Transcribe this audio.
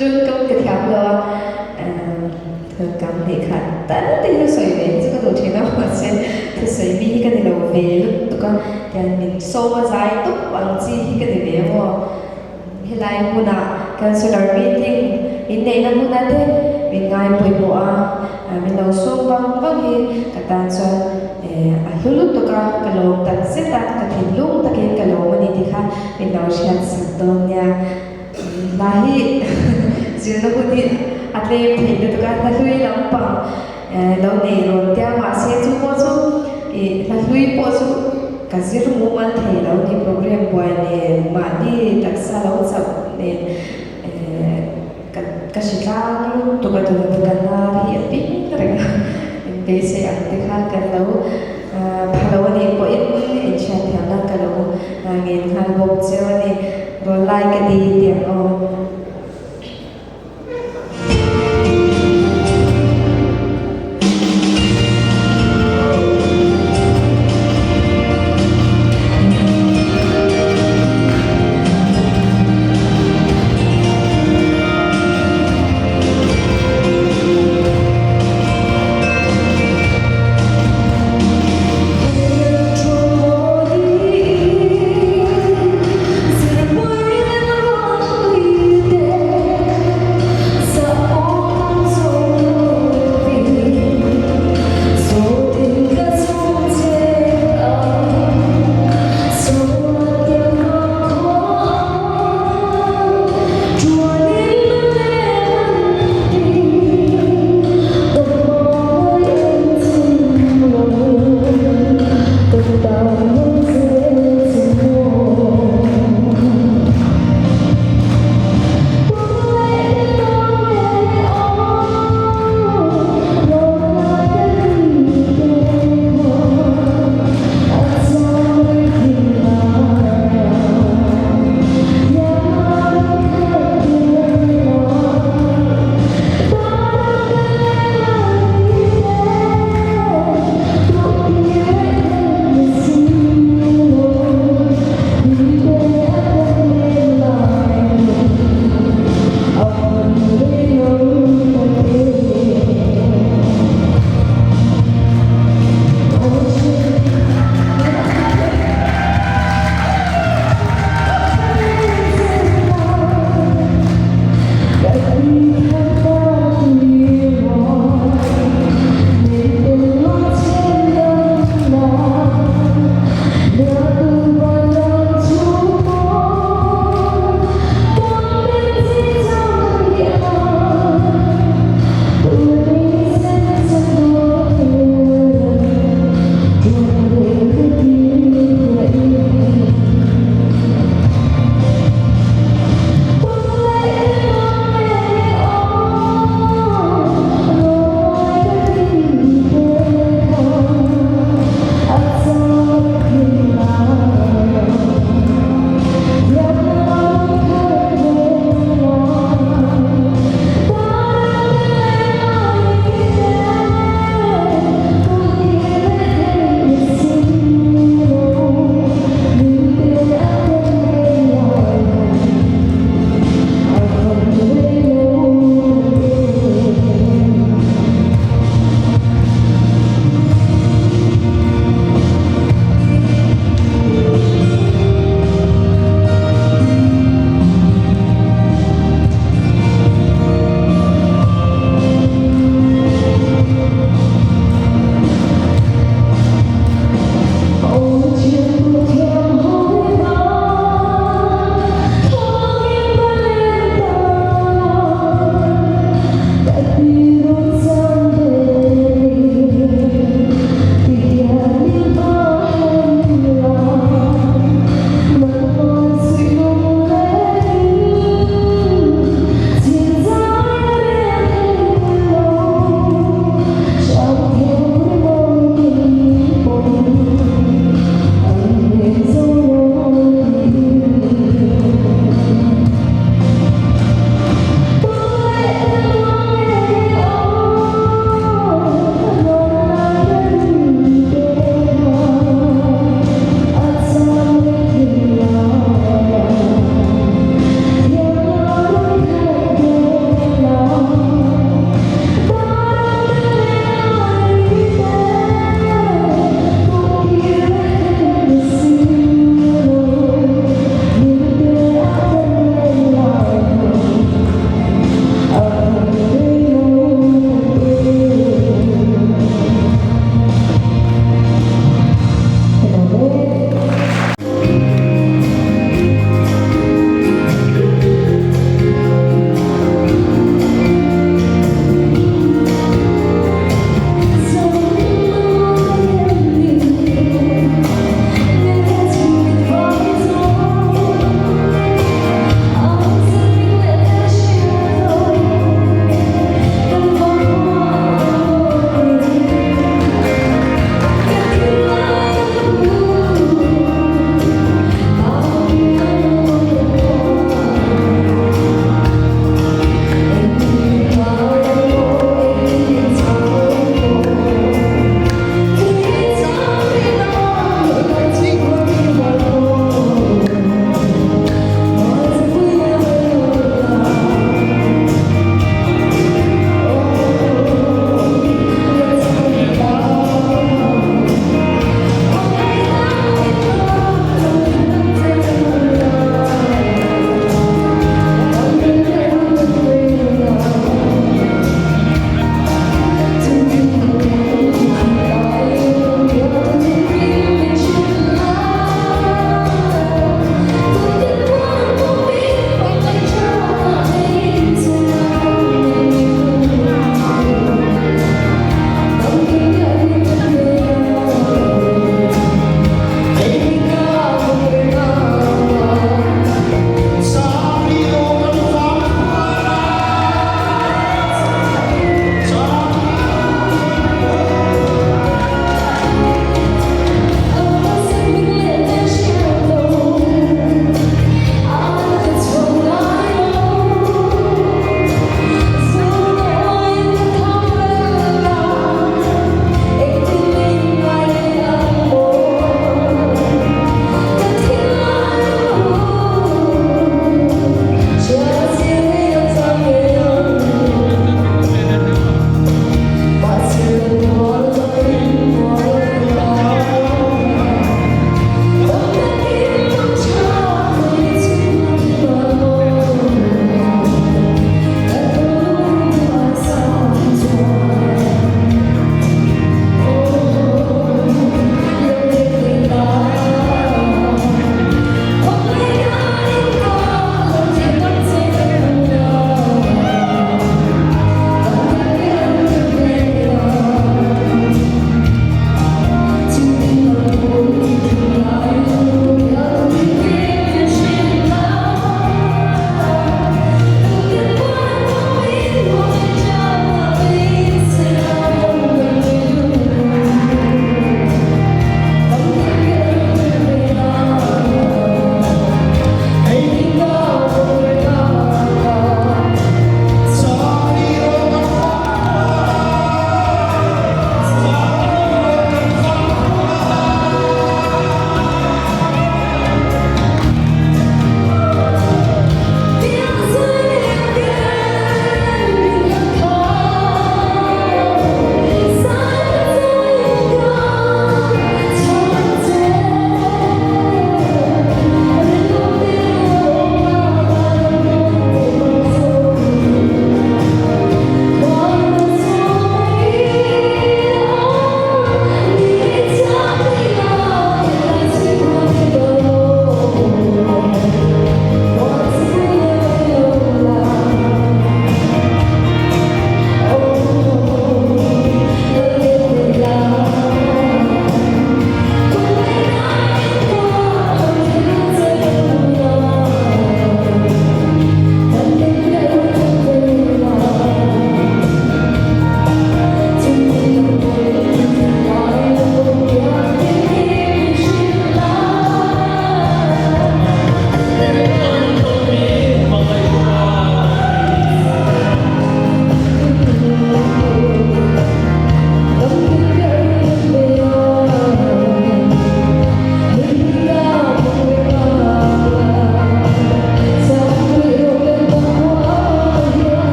chung công cái theo lo thường cảm thì khát tất thì nó soi về chứ có đồ chuyện nào mà sẽ thì soi vì cái này là về lúc tụi con thì mình xô dài túc bằng chi cái này về mà hiện lại hôm nào consular meeting in đây là hôm nay mình ngay buổi bộ mình đầu xuân vâng thì cả ta cho lúc lúc tụi con cái lồng tận xếp tận cái thìn lúc ta cái lồng mình thì khác mình đầu xem sản tôn nha lahi giờ nó cũng đi at least thì tụi con ta lui lắm bằng lâu này rồi theo mà sẽ chú có chú ta lui có chú cái gì cũng muốn ăn thì lâu thì program buổi này mà đi đặc sản lâu sắp này cái gì đó tụi con là hiện biết rồi bây giờ anh thì khác cái lâu lâu này có ít chat theo là cái lâu nghe hàng gồm chơi này rồi like cái gì tiếng